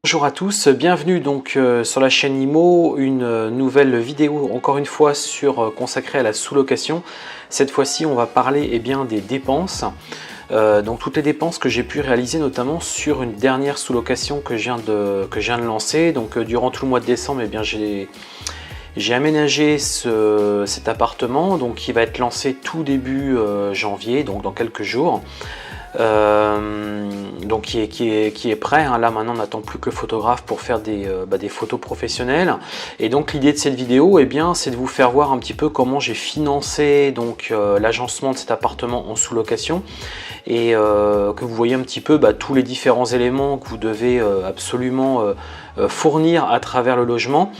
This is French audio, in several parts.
Bonjour à tous, bienvenue donc sur la chaîne IMO, une nouvelle vidéo encore une fois consacrée à la sous-location. Cette fois-ci on va parler des dépenses, donc toutes les dépenses que j'ai pu réaliser notamment sur une dernière sous-location que je viens de lancer. Donc durant tout le mois de décembre j'ai aménagé cet appartement donc qui va être lancé tout début janvier, donc dans quelques jours. Donc qui est prêt, hein. Là maintenant on n'attend plus que le photographe pour faire des photos professionnelles. Et donc l'idée de cette vidéo c'est de vous faire voir un petit peu comment j'ai financé donc l'agencement de cet appartement en sous-location et que vous voyez un petit peu tous les différents éléments que vous devez absolument fournir à travers le logement,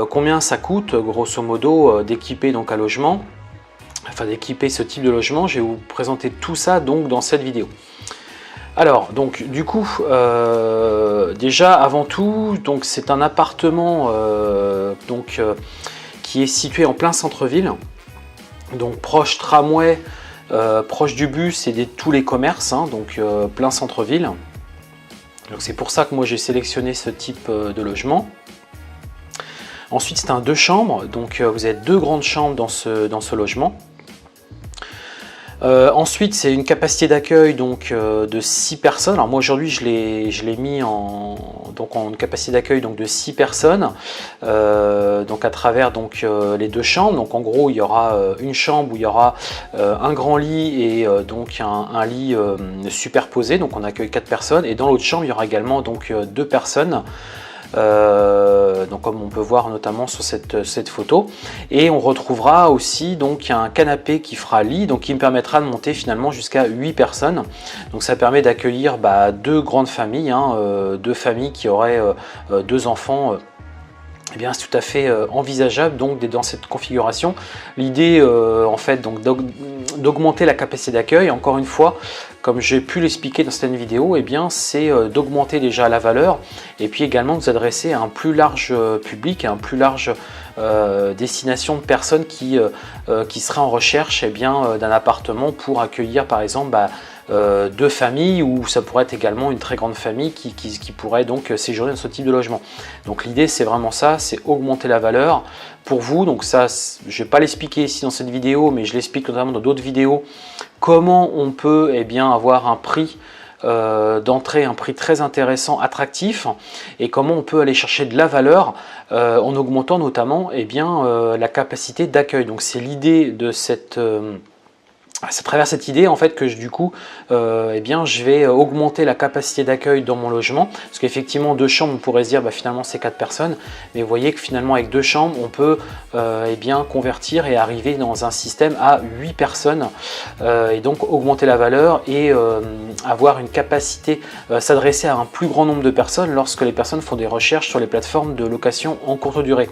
combien ça coûte grosso modo d'équiper donc un logement. Afin d'équiper ce type de logement, je vais vous présenter tout ça donc dans cette vidéo. Alors donc du coup déjà avant tout donc c'est un appartement qui est situé en plein centre-ville, donc proche tramway, proche du bus et de tous les commerces, hein, donc plein centre-ville. Donc c'est pour ça que moi j'ai sélectionné ce type de logement. Ensuite c'est un 2 chambres, donc vous avez 2 grandes chambres dans ce logement. Ensuite c'est une capacité d'accueil donc de 6 personnes. Alors moi aujourd'hui je l'ai mis en capacité d'accueil donc de 6 personnes, donc à travers donc les 2 chambres. Donc en gros il y aura une chambre où il y aura un grand lit et donc un lit superposé, donc on accueille 4 personnes, et dans l'autre chambre il y aura également donc 2 personnes. Donc comme on peut voir notamment sur cette photo, et on retrouvera aussi donc un canapé qui fera lit, donc qui me permettra de monter finalement jusqu'à 8 personnes. Donc ça permet d'accueillir 2 grandes familles, hein, 2 familles qui auraient 2 enfants. Eh bien, c'est tout à fait envisageable donc d'être dans cette configuration. L'idée en fait donc d'augmenter la capacité d'accueil, encore une fois, comme j'ai pu l'expliquer dans cette vidéo, c'est d'augmenter déjà la valeur et puis également de vous adresser à un plus large public, à un plus large destination de personnes qui seraient en recherche d'un appartement pour accueillir par exemple 2 familles, ou ça pourrait être également une très grande famille qui pourrait donc séjourner dans ce type de logement. Donc l'idée c'est vraiment ça, c'est augmenter la valeur pour vous. Donc ça je ne vais pas l'expliquer ici dans cette vidéo, mais je l'explique notamment dans d'autres vidéos, comment on peut avoir un prix d'entrée, un prix très intéressant, attractif, et comment on peut aller chercher de la valeur en augmentant notamment la capacité d'accueil. Donc c'est l'idée de c'est à travers cette idée en fait que je vais augmenter la capacité d'accueil dans mon logement, parce qu'effectivement 2 chambres on pourrait se dire finalement c'est 4 personnes, mais vous voyez que finalement avec 2 chambres on peut convertir et arriver dans un système à 8 personnes, et donc augmenter la valeur et avoir une capacité, s'adresser à un plus grand nombre de personnes lorsque les personnes font des recherches sur les plateformes de location en courte durée.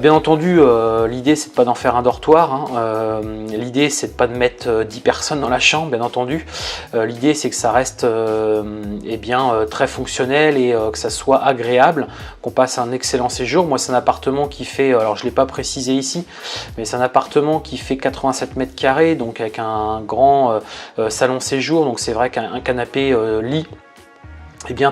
Bien entendu, l'idée c'est pas d'en faire un dortoir, hein. L'idée c'est de pas de mettre 10 personnes dans la chambre, bien entendu. L'idée c'est que ça reste très fonctionnel et que ça soit agréable, qu'on passe un excellent séjour. Moi c'est un appartement qui fait, alors je l'ai pas précisé ici, mais c'est un appartement qui fait 87 mètres carrés, donc avec un grand salon séjour. Donc c'est vrai qu'un canapé lit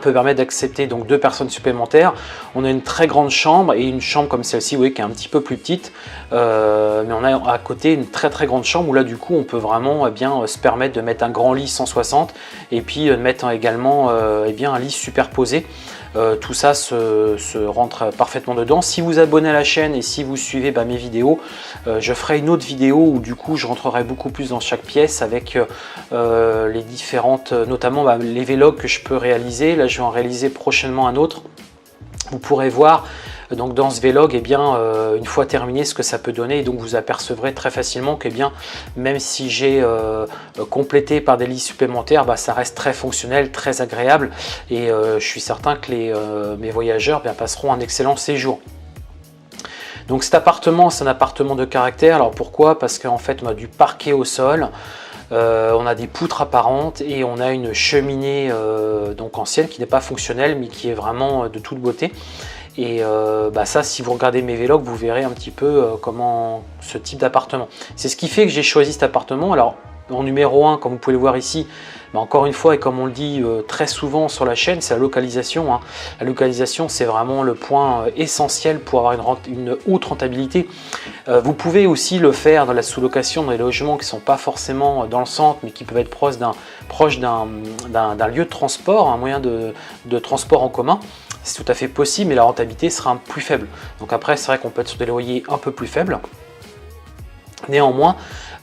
peut permettre d'accepter donc 2 personnes supplémentaires. On a une très grande chambre et une chambre comme celle-ci, vous voyez, qui est un petit peu plus petite, mais on a à côté une très très grande chambre où là du coup on peut vraiment se permettre de mettre un grand lit 160 et puis de mettre également un lit superposé. Tout ça se rentre parfaitement dedans. Si vous abonnez à la chaîne et si vous suivez mes vidéos, je ferai une autre vidéo où du coup je rentrerai beaucoup plus dans chaque pièce avec les différentes, notamment les vlogs que je peux réaliser. Là je vais en réaliser prochainement un autre. Vous pourrez voir donc dans ce vlog une fois terminé ce que ça peut donner, et donc vous apercevrez très facilement que même si j'ai complété par des lits supplémentaires, ça reste très fonctionnel, très agréable, et je suis certain que mes voyageurs passeront un excellent séjour. Donc cet appartement, c'est un appartement de caractère. Alors pourquoi? Parce qu'en fait on a du parquet au sol, on a des poutres apparentes et on a une cheminée donc ancienne qui n'est pas fonctionnelle mais qui est vraiment de toute beauté. Et ça, si vous regardez mes vlogs, vous verrez un petit peu comment ce type d'appartement. C'est ce qui fait que j'ai choisi cet appartement. Alors en numéro 1, comme vous pouvez le voir ici, mais encore une fois, et comme on le dit très souvent sur la chaîne, c'est la localisation. Hein. La localisation, c'est vraiment le point essentiel pour avoir une haute rentabilité. Vous pouvez aussi le faire dans la sous-location, dans les logements qui ne sont pas forcément dans le centre, mais qui peuvent être proches d'un lieu de transport, un moyen de transport en commun. C'est tout à fait possible, mais la rentabilité sera plus faible. Donc après, c'est vrai qu'on peut être sur des loyers un peu plus faibles. Néanmoins,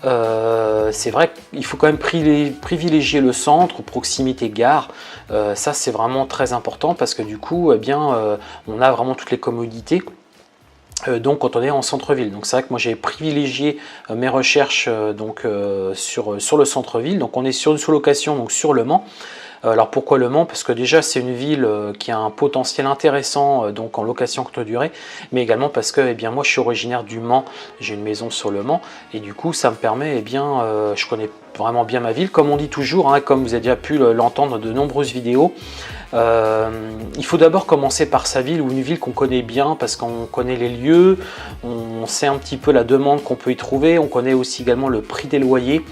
c'est vrai qu'il faut quand même privilégier le centre, proximité gare. Ça, c'est vraiment très important parce que du coup, eh bien, on a vraiment toutes les commodités. Donc quand on est en centre-ville. Donc c'est vrai que moi j'ai privilégié mes recherches sur le centre-ville. Donc on est sur une sous-location, donc sur Le Mans. Alors pourquoi Le Mans? Parce que déjà c'est une ville qui a un potentiel intéressant donc en location courte durée, mais également parce que eh bien, moi je suis originaire du Mans, j'ai une maison sur Le Mans, et du coup ça me permet, eh bien, je connais vraiment bien ma ville, comme on dit toujours, hein, comme vous avez déjà pu l'entendre de nombreuses vidéos. Il faut d'abord commencer par sa ville ou une ville qu'on connaît bien parce qu'on connaît les lieux, on sait un petit peu la demande qu'on peut y trouver, on connaît aussi également le prix des loyers.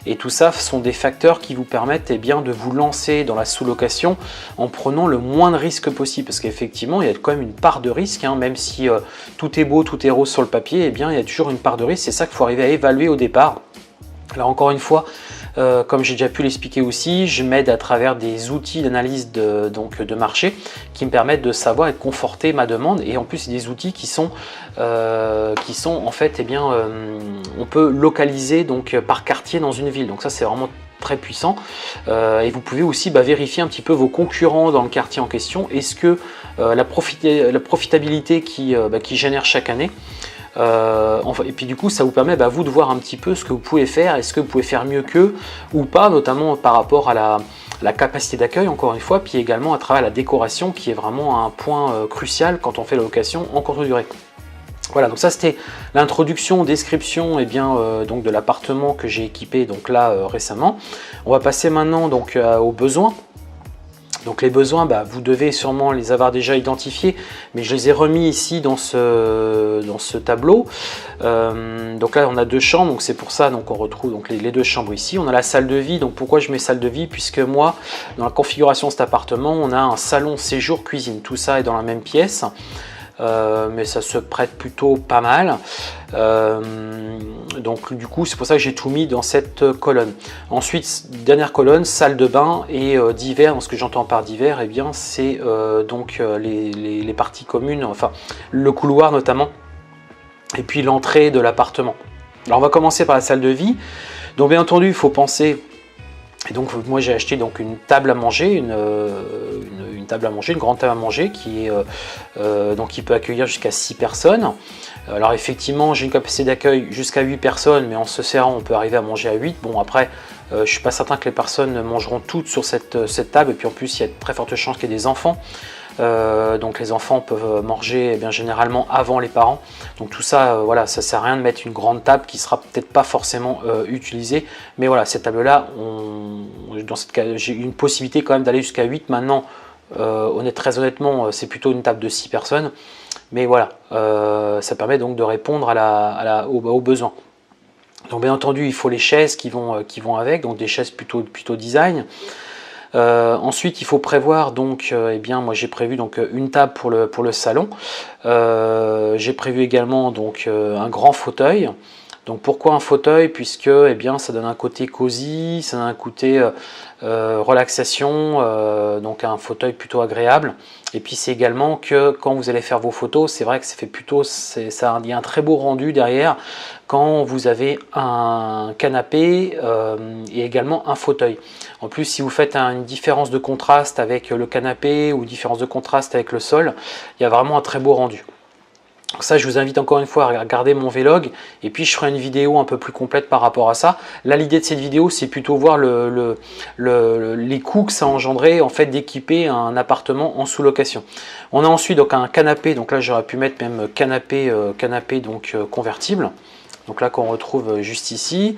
Et tout ça sont des facteurs qui vous permettent eh bien, de vous lancer dans la sous-location en prenant le moins de risques possible. Parce qu'effectivement, il y a quand même une part de risque, hein, même si tout est beau, tout est rose sur le papier, eh bien, il y a toujours une part de risque. C'est ça qu'il faut arriver à évaluer au départ. Alors encore une fois, comme j'ai déjà pu l'expliquer aussi, je m'aide à travers des outils d'analyse de marché qui me permettent de savoir et de conforter ma demande. Et en plus, c'est des outils qui sont en fait, eh bien, on peut localiser donc par quartier dans une ville. Donc ça, c'est vraiment très puissant. Et vous pouvez aussi vérifier un petit peu vos concurrents dans le quartier en question. Est-ce que la profitabilité qui génère chaque année, et puis du coup ça vous permet vous de voir un petit peu ce que vous pouvez faire, est-ce que vous pouvez faire mieux qu'eux ou pas, notamment par rapport à la capacité d'accueil encore une fois, puis également à travers la décoration qui est vraiment un point crucial quand on fait la location en courte durée. Voilà, donc ça c'était l'introduction, description donc de l'appartement que j'ai équipé donc là récemment. On va passer maintenant donc aux besoins. Donc les besoins, vous devez sûrement les avoir déjà identifiés, mais je les ai remis ici dans ce tableau. Donc là on a 2 chambres, donc c'est pour ça qu'on retrouve donc les 2 chambres ici. On a la salle de vie, donc pourquoi je mets salle de vie? Puisque moi, dans la configuration de cet appartement, on a un salon, séjour, cuisine, tout ça est dans la même pièce. Mais ça se prête plutôt pas mal. Donc du coup c'est pour ça que j'ai tout mis dans cette colonne. Ensuite, dernière colonne, salle de bain et divers. Ce que j'entends par divers, eh bien c'est les parties communes, enfin le couloir notamment, et puis l'entrée de l'appartement. Alors on va commencer par la salle de vie. Donc bien entendu il faut penser. Et donc moi j'ai acheté donc une table à manger, une table à manger, une grande table à manger qui peut accueillir jusqu'à 6 personnes. Alors effectivement j'ai une capacité d'accueil jusqu'à 8 personnes, mais en se serrant on peut arriver à manger à 8. Bon après je ne suis pas certain que les personnes mangeront toutes sur cette table, et puis en plus il y a de très fortes chances qu'il y ait des enfants. Donc les enfants peuvent manger généralement avant les parents. Donc tout ça, voilà, ça sert à rien de mettre une grande table qui sera peut-être pas forcément utilisée. Mais voilà, cette table-là, dans cette cas, j'ai une possibilité quand même d'aller jusqu'à 8 maintenant. Très honnêtement, c'est plutôt une table de 6 personnes. Mais voilà, ça permet donc de répondre aux besoins. Donc bien entendu, il faut les chaises qui vont avec, donc des chaises plutôt design. Ensuite il faut prévoir donc moi j'ai prévu donc une table pour le salon. J'ai prévu également donc un grand fauteuil. Donc pourquoi un fauteuil? Puisque ça donne un côté cosy, ça donne un côté relaxation, donc un fauteuil plutôt agréable. Et puis c'est également que quand vous allez faire vos photos, c'est vrai que il y a un très beau rendu derrière quand vous avez un canapé et également un fauteuil. En plus, si vous faites une différence de contraste avec le canapé ou une différence de contraste avec le sol, il y a vraiment un très beau rendu. Donc ça, je vous invite encore une fois à regarder mon vlog, et puis je ferai une vidéo un peu plus complète par rapport à ça. Là, l'idée de cette vidéo, c'est plutôt voir les coûts que ça a engendré en fait d'équiper un appartement en sous-location. On a ensuite donc un canapé, donc là j'aurais pu mettre même canapé convertible. Donc là qu'on retrouve juste ici.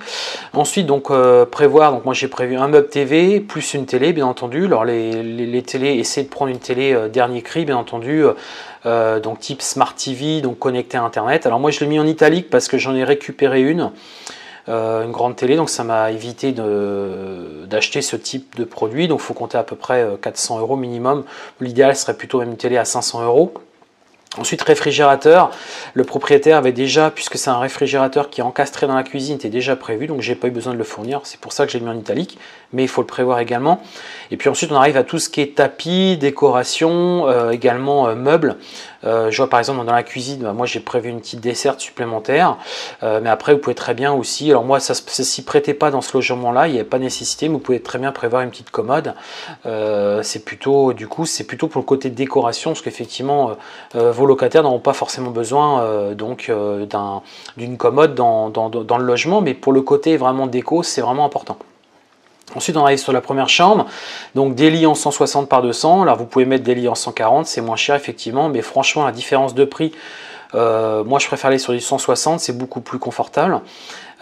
Ensuite donc prévoir, donc moi j'ai prévu un meuble TV plus une télé bien entendu. Alors les télés, essayez de prendre une télé dernier cri bien entendu, donc type Smart TV, donc connecté à internet. Alors moi je l'ai mis en italique parce que j'en ai récupéré une. une grande télé, donc ça m'a évité d'acheter ce type de produit. Donc il faut compter à peu près 400 € minimum. L'idéal serait plutôt même une télé à 500 €. Ensuite, réfrigérateur, le propriétaire avait déjà, puisque c'est un réfrigérateur qui est encastré dans la cuisine, était déjà prévu, donc j'ai pas eu besoin de le fournir, c'est pour ça que j'ai mis en italique, mais il faut le prévoir également. Et puis ensuite, on arrive à tout ce qui est tapis, décoration, également meubles. Je vois par exemple dans la cuisine, moi j'ai prévu une petite desserte supplémentaire, mais après vous pouvez très bien aussi, alors moi ça ne s'y prêtait pas dans ce logement-là, il n'y avait pas nécessité, mais vous pouvez très bien prévoir une petite commode. C'est plutôt, du coup, c'est plutôt pour le côté décoration, parce qu'effectivement, vos locataires n'auront pas forcément besoin d'une commode dans le logement, mais pour le côté vraiment déco, c'est vraiment important. Ensuite, on arrive sur la première chambre, donc des lits en 160 par 200. Alors vous pouvez mettre des lits en 140, c'est moins cher effectivement, mais franchement la différence de prix, moi je préfère aller sur les 160, c'est beaucoup plus confortable.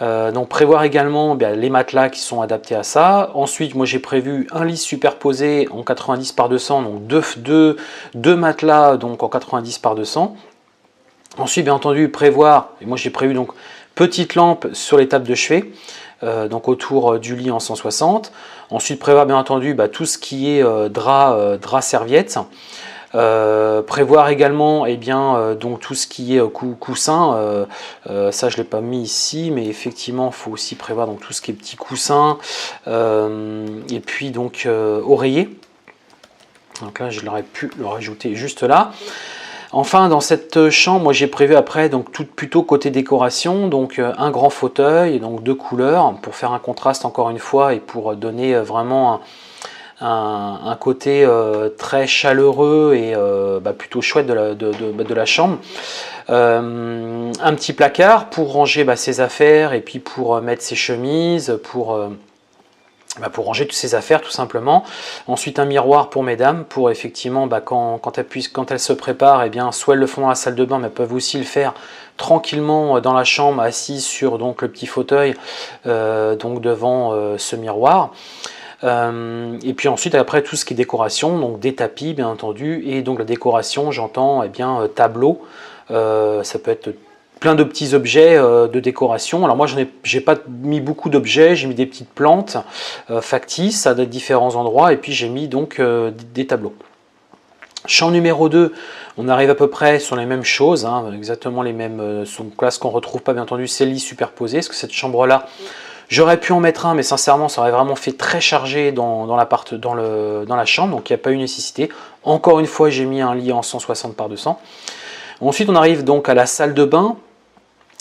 Donc prévoir également les matelas qui sont adaptés à ça. Ensuite, moi j'ai prévu un lit superposé en 90 par 200, donc deux matelas donc en 90 par 200. Ensuite, bien entendu, prévoir, et moi j'ai prévu donc petite lampe sur les tables de chevet. Donc autour du lit en 160. Ensuite, prévoir bien entendu tout ce qui est drap serviette. Prévoir également donc tout ce qui est coussin. Ça je ne l'ai pas mis ici, mais effectivement il faut aussi prévoir donc tout ce qui est petits coussins. Et puis donc oreiller. Donc là je l'aurais pu le rajouter juste là. Enfin, dans cette chambre, moi j'ai prévu après donc tout plutôt côté décoration, donc un grand fauteuil, donc deux couleurs pour faire un contraste encore une fois et pour donner vraiment un côté très chaleureux et plutôt chouette de la chambre. Un petit placard pour ranger ses affaires et puis pour mettre ses chemises, pour ranger toutes ces affaires tout simplement. Ensuite un miroir pour mesdames, pour effectivement quand elles se préparent, soit elles le font dans la salle de bain, mais elles peuvent aussi le faire tranquillement dans la chambre, assises sur donc le petit fauteuil donc devant ce miroir. Et puis ensuite après tout ce qui est décoration, donc des tapis bien entendu, et donc la décoration j'entends tableau, ça peut être plein de petits objets de décoration. Alors moi j'ai pas mis beaucoup d'objets, j'ai mis des petites plantes factices à différents endroits, et puis j'ai mis donc des tableaux. Chambre numéro 2, on arrive à peu près sur les mêmes choses, exactement les mêmes. Donc là ce qu'on retrouve pas bien entendu, c'est le lit superposé, parce que cette chambre là, j'aurais pu en mettre un, mais sincèrement ça aurait vraiment fait très chargé dans la chambre, donc il n'y a pas eu nécessité. Encore une fois j'ai mis un lit en 160 par 200. Ensuite on arrive donc à la salle de bain.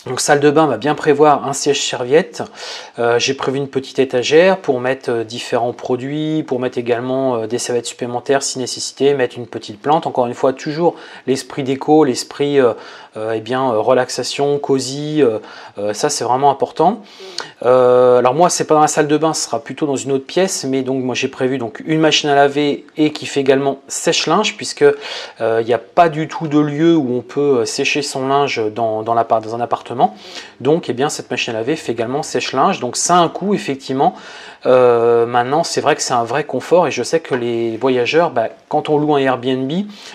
Donc salle de bain, va bien prévoir un siège serviette. J'ai prévu une petite étagère pour mettre différents produits, pour mettre également des serviettes supplémentaires si nécessité, mettre une petite plante. Encore une fois, toujours l'esprit déco, l'esprit relaxation, cosy, ça c'est vraiment important. Alors moi c'est pas dans la salle de bain, ce sera plutôt dans une autre pièce, mais donc moi j'ai prévu donc une machine à laver et qui fait également sèche-linge, puisque il n'y a pas du tout de lieu où on peut sécher son linge dans un appartement. Donc cette machine à laver fait également sèche-linge, donc ça a un coût effectivement. Maintenant c'est vrai que c'est un vrai confort, et je sais que les voyageurs, quand on loue un Airbnb,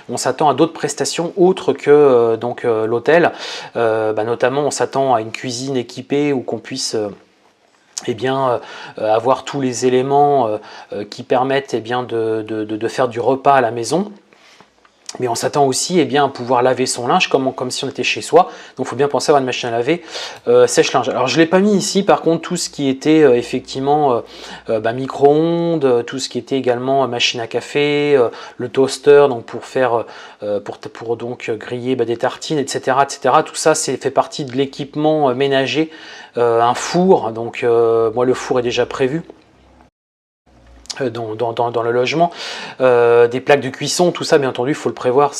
on s'attend à d'autres prestations autres que l'hôtel. Notamment on s'attend à une cuisine équipée, où qu'on puisse avoir tous les éléments qui permettent de faire du repas à la maison. Mais on s'attend aussi à pouvoir laver son linge comme si on était chez soi. Donc il faut bien penser à avoir une machine à laver sèche-linge. Alors je ne l'ai pas mis ici, par contre tout ce qui était effectivement micro-ondes, tout ce qui était également machine à café, le toaster donc pour faire pour griller des tartines, etc., etc. Tout ça fait partie de l'équipement ménager. Un four, donc moi le four est déjà prévu dans le logement, des plaques de cuisson, tout ça bien entendu il faut le prévoir.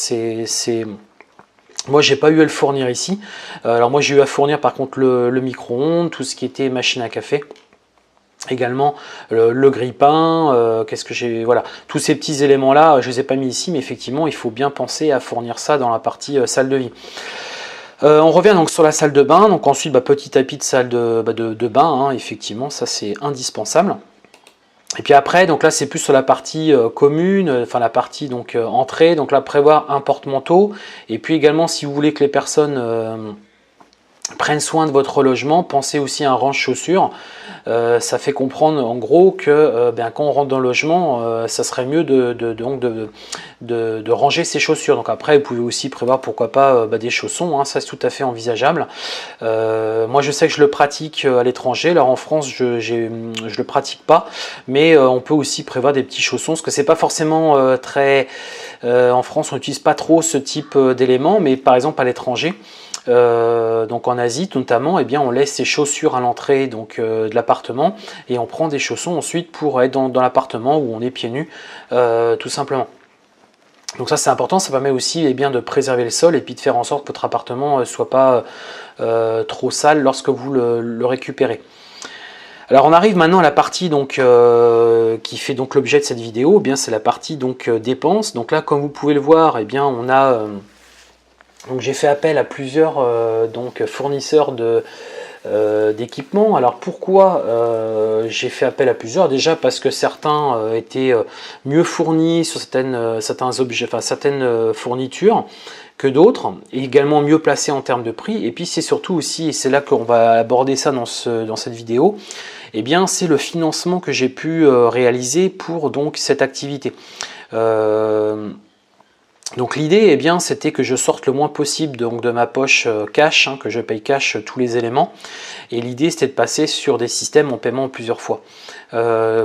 Moi j'ai pas eu à le fournir ici. Alors moi j'ai eu à fournir par contre le micro-ondes, tout ce qui était machine à café, également le grille-pain, tous ces petits éléments là je les ai pas mis ici, mais effectivement il faut bien penser à fournir ça dans la partie salle de vie. On revient donc sur la salle de bain, donc ensuite petit tapis de salle de bain, effectivement ça c'est indispensable. Et puis après, donc là c'est plus sur la partie commune, enfin la partie entrée, donc là prévoir un porte-manteau, et puis également si vous voulez que les personnes prennent soin de votre logement. Pensez aussi à un range chaussures. Ça fait comprendre en gros que quand on rentre dans le logement, ça serait mieux de ranger ses chaussures. Donc après, vous pouvez aussi prévoir pourquoi pas des chaussons, hein, ça c'est tout à fait envisageable. Moi je sais que je le pratique à l'étranger, alors en France je le pratique pas, mais on peut aussi prévoir des petits chaussons, parce que c'est pas forcément très... en France on n'utilise pas trop ce type d'éléments, mais par exemple à l'étranger, donc en Asie notamment, eh bien on laisse ses chaussures à l'entrée de l'appartement et on prend des chaussons ensuite pour être dans l'appartement où on est pieds nus tout simplement. Donc ça c'est important, ça permet aussi de préserver le sol et puis de faire en sorte que votre appartement ne soit pas trop sale lorsque vous le récupérez. Alors on arrive maintenant à la partie qui fait donc l'objet de cette vidéo, c'est la partie dépenses. Donc là comme vous pouvez le voir, on a... Donc j'ai fait appel à plusieurs fournisseurs d'équipements. Alors pourquoi j'ai fait appel à plusieurs? Déjà parce que certains étaient mieux fournis sur certains objets, certaines fournitures que d'autres, et également mieux placés en termes de prix. Et puis c'est surtout aussi, et c'est là qu'on va aborder ça dans cette vidéo, c'est le financement que j'ai pu réaliser pour cette activité. Donc l'idée, c'était que je sorte le moins possible de ma poche cash, que je paye cash tous les éléments. Et l'idée, c'était de passer sur des systèmes en paiement plusieurs fois.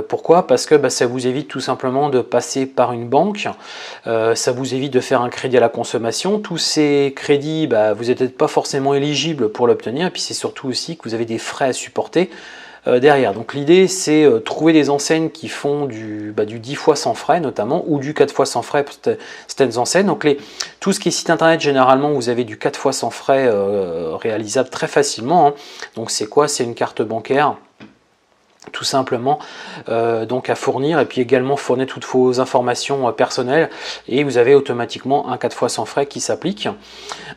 Pourquoi? Parce que ça vous évite tout simplement de passer par une banque. Ça vous évite de faire un crédit à la consommation. Tous ces crédits, vous n'êtes pas forcément éligible pour l'obtenir. Et puis c'est surtout aussi que vous avez des frais à supporter derrière. Donc l'idée c'est trouver des enseignes qui font du 10 fois sans frais notamment, ou du 4 fois sans frais pour certaines enseignes. Donc tout ce qui est site internet, généralement vous avez du 4 fois sans frais réalisable très facilement, hein. Donc c'est quoi? C'est une carte bancaire tout simplement à fournir, et puis également fournir toutes vos informations personnelles, et vous avez automatiquement un 4 fois sans frais qui s'applique.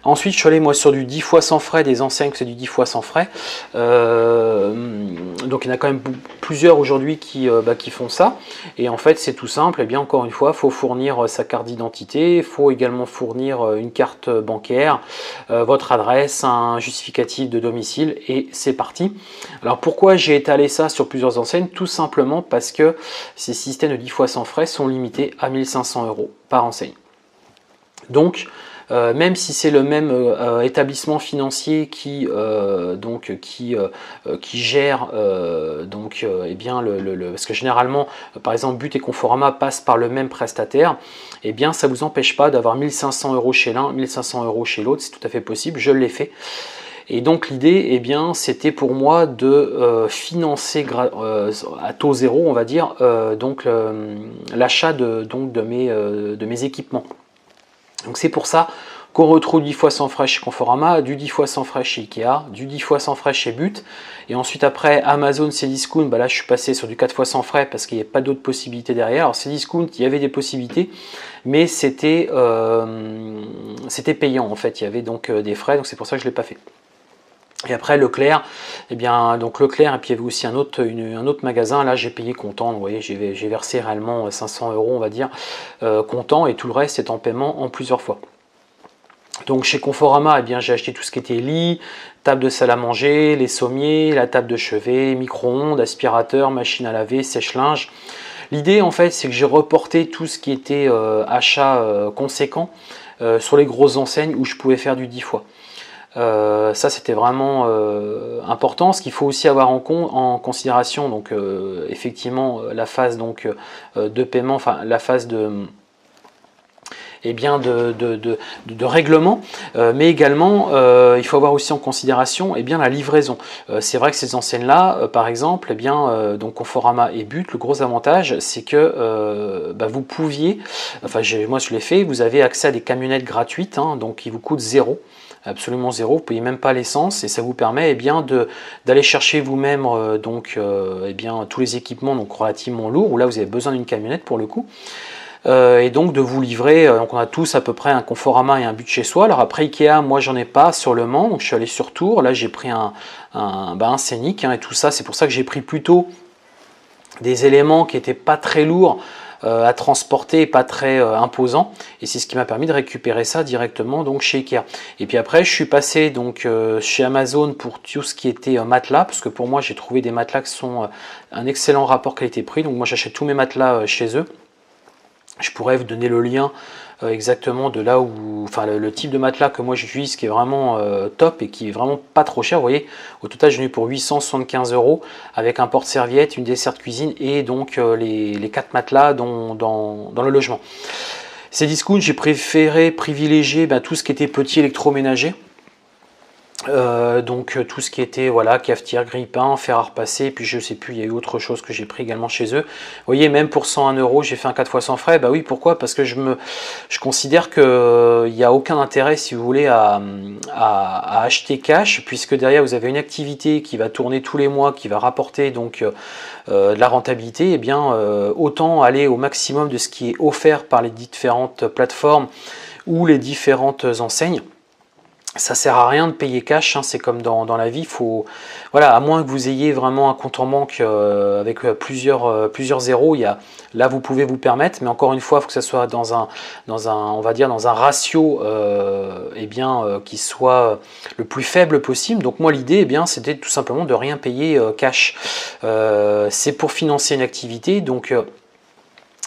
Ensuite je suis allé moi sur du 10 fois sans frais, des enseignes que c'est du 10 fois sans frais, donc il y en a quand même plusieurs aujourd'hui qui font ça, et en fait c'est tout simple. Encore une fois, il faut fournir sa carte d'identité, il faut également fournir une carte bancaire, votre adresse, un justificatif de domicile, et c'est parti. Alors pourquoi j'ai étalé ça sur plusieurs enseignes? Tout simplement parce que ces systèmes de 10 fois sans frais sont limités à 1 500 € par enseigne. Donc même si c'est le même établissement financier qui gère parce que généralement par exemple But et Conforama passent par le même prestataire, ça vous empêche pas d'avoir 1 500 € chez l'un, 1 500 € chez l'autre. C'est tout à fait possible, je l'ai fait. Et donc l'idée, c'était pour moi de financer à taux zéro, on va dire, l'achat de mes équipements. Donc c'est pour ça qu'on retrouve 10 fois sans frais chez Conforama, du 10 fois sans frais chez Ikea, du 10 fois sans frais chez But, et ensuite après Amazon, Cdiscount, là je suis passé sur du 4 fois sans frais parce qu'il n'y avait pas d'autres possibilités derrière. Alors Cdiscount, il y avait des possibilités, mais c'était payant en fait, il y avait donc des frais, donc c'est pour ça que je ne l'ai pas fait. Et après Leclerc, Leclerc, et puis il y avait aussi un autre magasin. Là j'ai payé comptant, vous voyez, j'ai versé réellement 500 € on va dire comptant, et tout le reste est en paiement en plusieurs fois. Donc chez Conforama, j'ai acheté tout ce qui était lit, table de salle à manger, les sommiers, la table de chevet, micro-ondes, aspirateur, machine à laver, sèche-linge. L'idée en fait c'est que j'ai reporté tout ce qui était achat conséquent sur les grosses enseignes où je pouvais faire du 10 fois. Ça c'était vraiment important. Ce qu'il faut aussi avoir en considération, effectivement la phase de paiement, la phase de règlement, mais également il faut avoir aussi en considération la livraison. C'est vrai que ces enseignes là par exemple, Conforama et But, le gros avantage c'est que vous pouviez, moi je l'ai fait, vous avez accès à des camionnettes gratuites, hein, donc qui vous coûtent zéro. Absolument zéro, vous ne payez même pas l'essence, et ça vous permet d'aller chercher vous-même tous les équipements relativement lourds, où là vous avez besoin d'une camionnette pour le coup, et donc de vous livrer. Donc on a tous à peu près un Conforama et un But chez soi. Alors après Ikea, moi j'en ai pas sur Le Mans, donc je suis allé sur Tours, là j'ai pris un Scénic, hein, et tout ça, c'est pour ça que j'ai pris plutôt des éléments qui n'étaient pas très lourds, à transporter, pas très imposant, et c'est ce qui m'a permis de récupérer ça directement donc chez Ikea. Et puis après je suis passé donc chez Amazon pour tout ce qui était matelas, parce que pour moi j'ai trouvé des matelas qui sont un excellent rapport qualité-prix, donc moi j'achète tous mes matelas chez eux. Je pourrais vous donner le lien exactement de là où, enfin le type de matelas que moi j'utilise qui est vraiment top et qui est vraiment pas trop cher. Vous voyez, au total je l'ai eu pour 875 € avec un porte-serviette, une desserte cuisine et donc les 4 matelas dans le logement. Ces discounts, j'ai préféré privilégier tout ce qui était petit électroménager. Donc tout ce qui était voilà, cafetière, grille-pain, fer à repasser, puis je sais plus, il y a eu autre chose que j'ai pris également chez eux. Vous voyez, même pour 101 €, j'ai fait un 4 fois sans frais. Bah oui, pourquoi? Parce que je considère que il n'y a aucun intérêt, si vous voulez, à acheter cash, puisque derrière vous avez une activité qui va tourner tous les mois, qui va rapporter donc de la rentabilité. Et bien autant aller au maximum de ce qui est offert par les différentes plateformes ou les différentes enseignes. Ça sert à rien de payer cash, hein, c'est comme dans la vie, faut, voilà, à moins que vous ayez vraiment un compte en banque avec plusieurs zéros, là vous pouvez vous permettre, mais encore une fois, il faut que ça soit dans un on va dire dans un ratio qui soit le plus faible possible. Donc moi l'idée c'était tout simplement de rien payer cash. C'est pour financer une activité, donc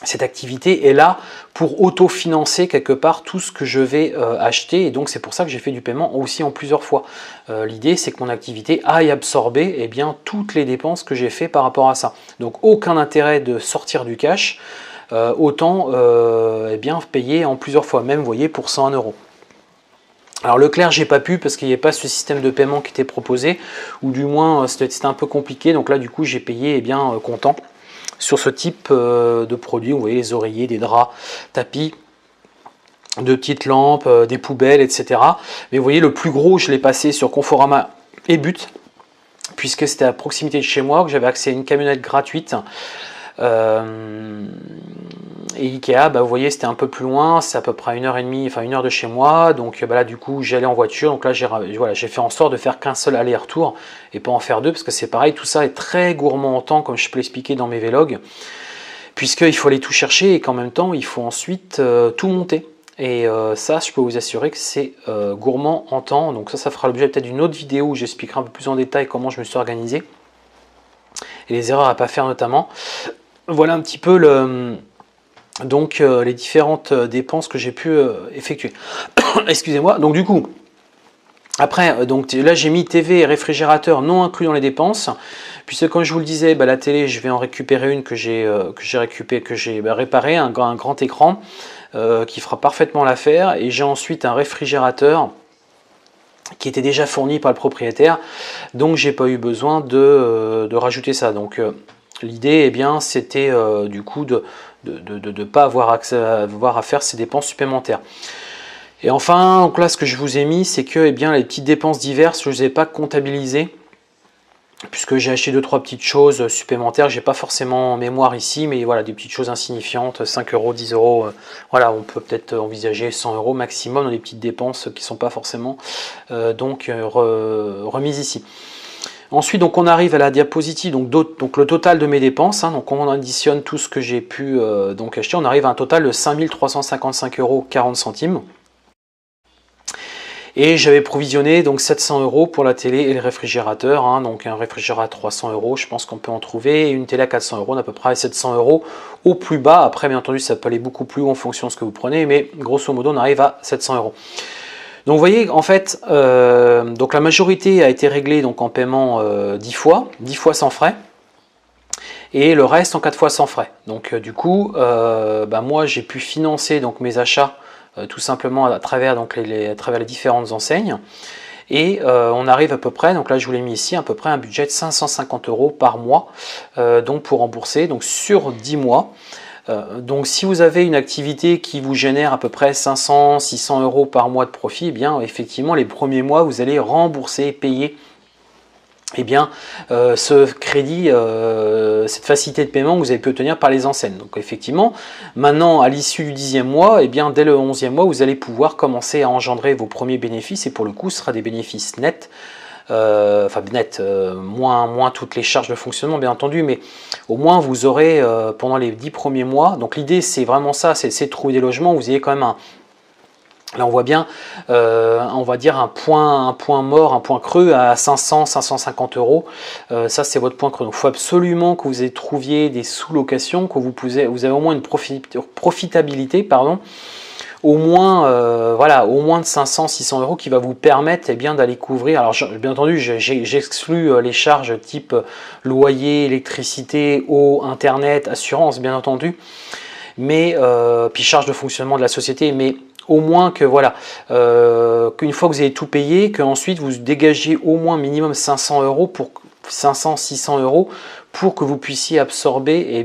cette activité est là pour autofinancer quelque part tout ce que je vais acheter, et donc c'est pour ça que j'ai fait du paiement aussi en plusieurs fois. L'idée c'est que mon activité aille absorber toutes les dépenses que j'ai fait par rapport à ça. Donc aucun intérêt de sortir du cash, autant payer en plusieurs fois, même vous voyez pour 101 €. Alors Leclerc j'ai pas pu parce qu'il n'y avait pas ce système de paiement qui était proposé, ou du moins c'était un peu compliqué, donc là du coup j'ai payé comptant sur ce type de produits. Vous voyez les oreillers, des draps, tapis, de petites lampes, des poubelles, etc. Mais vous voyez le plus gros je l'ai passé sur Conforama et But, puisque c'était à proximité de chez moi, que j'avais accès à une camionnette gratuite. Et Ikea, vous voyez, c'était un peu plus loin, c'est à peu près 1h30, enfin 1 heure de chez moi, donc là du coup j'allais en voiture, donc là j'ai fait en sorte de faire qu'un seul aller-retour et pas en faire deux, parce que c'est pareil, tout ça est très gourmand en temps, comme je peux l'expliquer dans mes vlogs, puisqu'il faut aller tout chercher et qu'en même temps il faut ensuite tout monter. Et ça, je peux vous assurer que c'est gourmand en temps, donc ça fera l'objet peut-être d'une autre vidéo où j'expliquerai un peu plus en détail comment je me suis organisé et les erreurs à ne pas faire notamment. Voilà un petit peu les différentes dépenses que j'ai pu effectuer. Excusez-moi. Donc du coup, après, là j'ai mis TV et réfrigérateur non inclus dans les dépenses, puisque comme je vous le disais, la télé, je vais en récupérer une que j'ai réparée, un grand écran qui fera parfaitement l'affaire, et j'ai ensuite un réfrigérateur qui était déjà fourni par le propriétaire, donc j'ai pas eu besoin de rajouter ça. Donc l'idée c'était du coup de ne pas avoir à faire ces dépenses supplémentaires. Et enfin, donc là ce que je vous ai mis, c'est que les petites dépenses diverses, je ne les ai pas comptabilisées, puisque j'ai acheté 2-3 petites choses supplémentaires. J'ai pas forcément en mémoire ici, mais voilà, des petites choses insignifiantes, 5 €, 10 €, voilà, on peut peut-être envisager 100 € maximum dans des petites dépenses qui sont pas forcément remises ici. Ensuite, donc on arrive à la diapositive, donc le total de mes dépenses, donc on additionne tout ce que j'ai pu acheter, on arrive à un total de 5 355,40 €. Et j'avais provisionné donc 700 € pour la télé et le réfrigérateur, donc un réfrigérateur à 300 €, je pense qu'on peut en trouver, et une télé à 400 €, on a à peu près 700 € au plus bas. Après bien entendu ça peut aller beaucoup plus haut en fonction de ce que vous prenez, mais grosso modo on arrive à 700 €. Donc vous voyez en fait, donc la majorité a été réglée donc en paiement 10 fois sans frais, et le reste en 4 fois sans frais. Donc du coup, moi j'ai pu financer donc mes achats tout simplement à travers les différentes enseignes, et on arrive à peu près, donc là je vous l'ai mis ici, à peu près un budget de 550 € par mois, donc pour rembourser donc sur 10 mois. Donc si vous avez une activité qui vous génère à peu près 500-600 € par mois de profit, effectivement les premiers mois vous allez rembourser, payer ce crédit, cette facilité de paiement que vous avez pu obtenir par les enseignes. Donc effectivement, maintenant à l'issue du 10e mois, dès le 11e mois, vous allez pouvoir commencer à engendrer vos premiers bénéfices, et pour le coup ce sera des bénéfices nets enfin net, moins toutes les charges de fonctionnement bien entendu, mais au moins vous aurez pendant les 10 premiers mois, donc l'idée c'est vraiment ça, c'est de trouver des logements où vous ayez quand même là on voit bien, on va dire un point mort, un point creux à 500-550 euros. Ça c'est votre point creux. Donc il faut absolument que vous trouviez des sous-locations, que vous avez au moins une profitabilité, pardon, au moins, voilà, au moins de 500-600 euros qui va vous permettre d'aller couvrir. Alors bien entendu, j'exclus les charges type loyer, électricité, eau, internet, assurance, bien entendu, mais puis charge de fonctionnement de la société, mais au moins que voilà, qu'une fois que vous avez tout payé, qu'ensuite vous dégagiez au moins minimum 500 euros pour 500-600 euros pour que vous puissiez absorber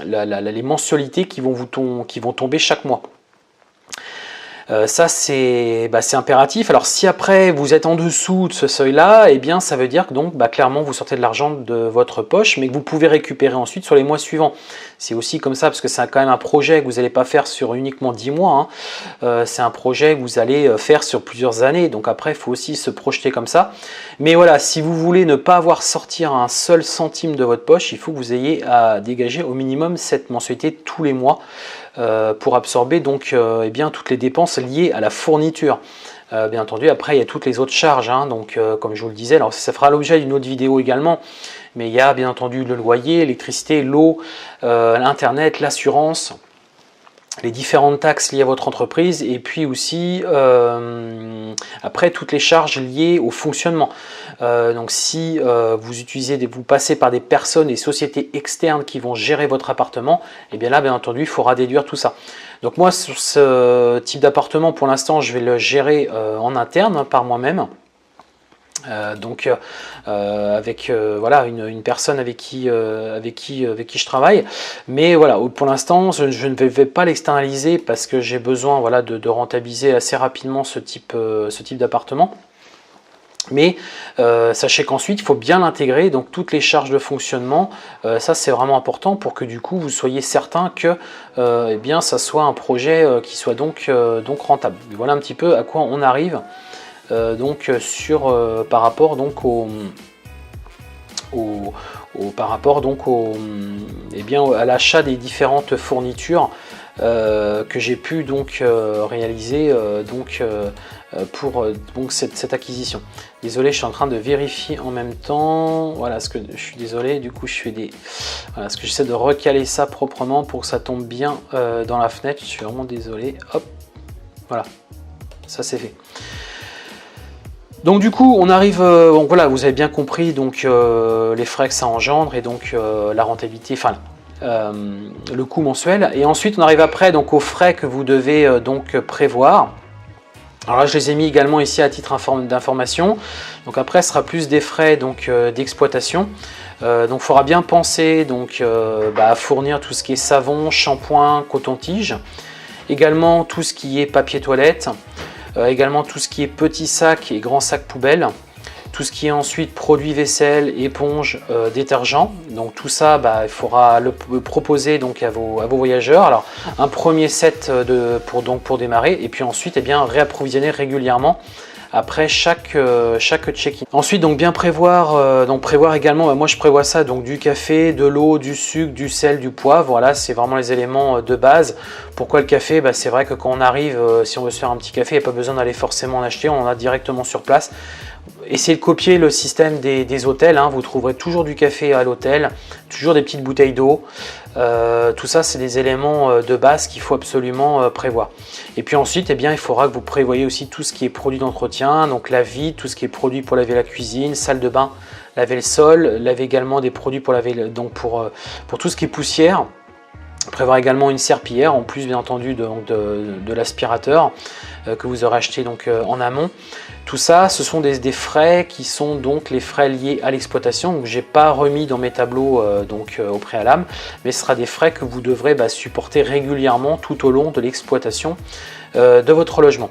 les mensualités qui vont tomber chaque mois. Ça c'est impératif. Alors si après vous êtes en dessous de ce seuil là, ça veut dire que donc clairement vous sortez de l'argent de votre poche, mais que vous pouvez récupérer ensuite sur les mois suivants. C'est aussi comme ça parce que c'est quand même un projet que vous n'allez pas faire sur uniquement 10 mois, hein. C'est un projet que vous allez faire sur plusieurs années, donc après il faut aussi se projeter comme ça. Mais voilà, si vous voulez ne pas avoir sortir un seul centime de votre poche, il faut que vous ayez à dégager au minimum cette mensualité tous les mois pour absorber donc toutes les dépenses liées à la fourniture. Bien entendu, après il y a toutes les autres charges, hein, donc comme je vous le disais, alors ça fera l'objet d'une autre vidéo également, mais il y a bien entendu le loyer, l'électricité, l'eau, l'internet, l'assurance, les différentes taxes liées à votre entreprise, et puis aussi après toutes les charges liées au fonctionnement. Donc si vous passez par des personnes et sociétés externes qui vont gérer votre appartement, et bien là bien entendu il faudra déduire tout ça. Donc moi sur ce type d'appartement pour l'instant je vais le gérer en interne par moi-même. Avec voilà une personne avec qui je travaille, mais voilà, pour l'instant je ne vais pas l'externaliser parce que j'ai besoin voilà de rentabiliser assez rapidement ce type d'appartement. Mais sachez qu'ensuite il faut bien l'intégrer, donc toutes les charges de fonctionnement, ça c'est vraiment important pour que du coup vous soyez certain que ça soit un projet qui soit donc rentable. Voilà un petit peu à quoi on arrive. Par rapport à l'achat des différentes fournitures que j'ai pu réaliser pour cette acquisition. Désolé, je suis en train de vérifier en même temps. Voilà, je suis désolé. Du coup, voilà, que j'essaie de recaler ça proprement pour que ça tombe bien dans la fenêtre. Je suis vraiment désolé. Hop, voilà, ça c'est fait. Donc du coup on arrive, voilà, vous avez bien compris les frais que ça engendre et donc la rentabilité, enfin le coût mensuel, et ensuite on arrive après aux frais que vous devez prévoir. Alors là je les ai mis également ici à titre d'information. Donc après ce sera plus des frais d'exploitation. Donc il faudra bien penser à fournir tout ce qui est savon, shampoing, coton-tige, également tout ce qui est papier toilette. Également tout ce qui est petits sacs et grands sacs poubelles, tout ce qui est ensuite produits vaisselle, éponges, détergents. Donc tout ça, il faudra le proposer à vos voyageurs. Alors un premier set pour démarrer, et puis ensuite réapprovisionner régulièrement après chaque check-in. Ensuite bien prévoir également, moi je prévois ça, du café, de l'eau, du sucre, du sel, du poivre. Voilà, c'est vraiment les éléments de base. Pourquoi le café? C'est vrai que quand on arrive, si on veut se faire un petit café, il n'y a pas besoin d'aller forcément en acheter, on en a directement sur place. Essayez de copier le système des hôtels, hein. Vous trouverez toujours du café à l'hôtel, toujours des petites bouteilles d'eau. Tout ça c'est des éléments de base qu'il faut absolument prévoir. Et puis ensuite il faudra que vous prévoyez aussi tout ce qui est produit d'entretien, donc la vide, tout ce qui est produit pour laver la cuisine, salle de bain, laver le sol, laver également des produits pour laver pour tout ce qui est poussière. Prévoir également une serpillière en plus bien entendu de l'aspirateur que vous aurez acheté en amont. Tout ça ce sont des frais qui sont les frais liés à l'exploitation. J'ai pas remis dans mes tableaux au préalable, mais ce sera des frais que vous devrez supporter régulièrement tout au long de l'exploitation de votre logement.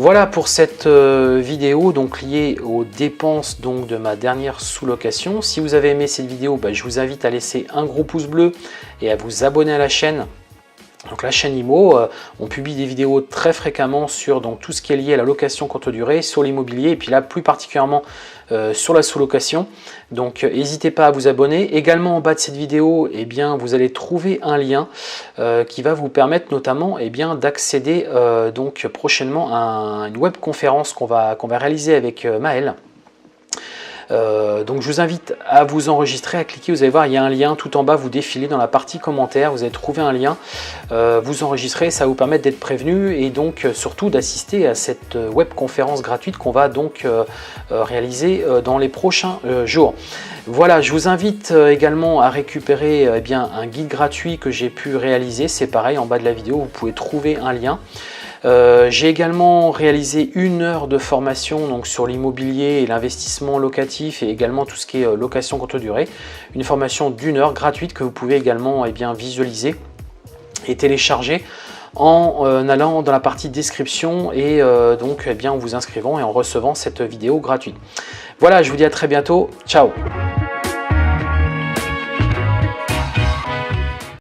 Voilà pour cette vidéo liée aux dépenses de ma dernière sous-location. Si vous avez aimé cette vidéo, je vous invite à laisser un gros pouce bleu et à vous abonner à la chaîne Donc la chaîne IMO, on publie des vidéos très fréquemment sur donc, tout ce qui est lié à la location courte durée, sur l'immobilier, et puis là plus particulièrement sur la sous-location. Donc n'hésitez pas à vous abonner. Également en bas de cette vidéo, eh bien, vous allez trouver un lien qui va vous permettre notamment eh bien, d'accéder donc prochainement à une webconférence qu'on va réaliser avec Maël. Donc je vous invite à vous enregistrer, à cliquer, vous allez voir il y a un lien tout en bas, vous défilez dans la partie commentaires, vous allez trouver un lien, vous enregistrez, ça va vous permettre d'être prévenu et donc surtout d'assister à cette webconférence gratuite qu'on va donc réaliser dans les prochains jours. Voilà, je vous invite également à récupérer eh bien, un guide gratuit que j'ai pu réaliser, c'est pareil en bas de la vidéo, vous pouvez trouver un lien. J'ai également réalisé 1 heure de formation donc, sur l'immobilier et l'investissement locatif et également tout ce qui est location courte durée. Une formation d'1 heure gratuite que vous pouvez également eh bien, visualiser et télécharger en allant dans la partie description et donc eh bien, en vous inscrivant et en recevant cette vidéo gratuite. Voilà, je vous dis à très bientôt. Ciao!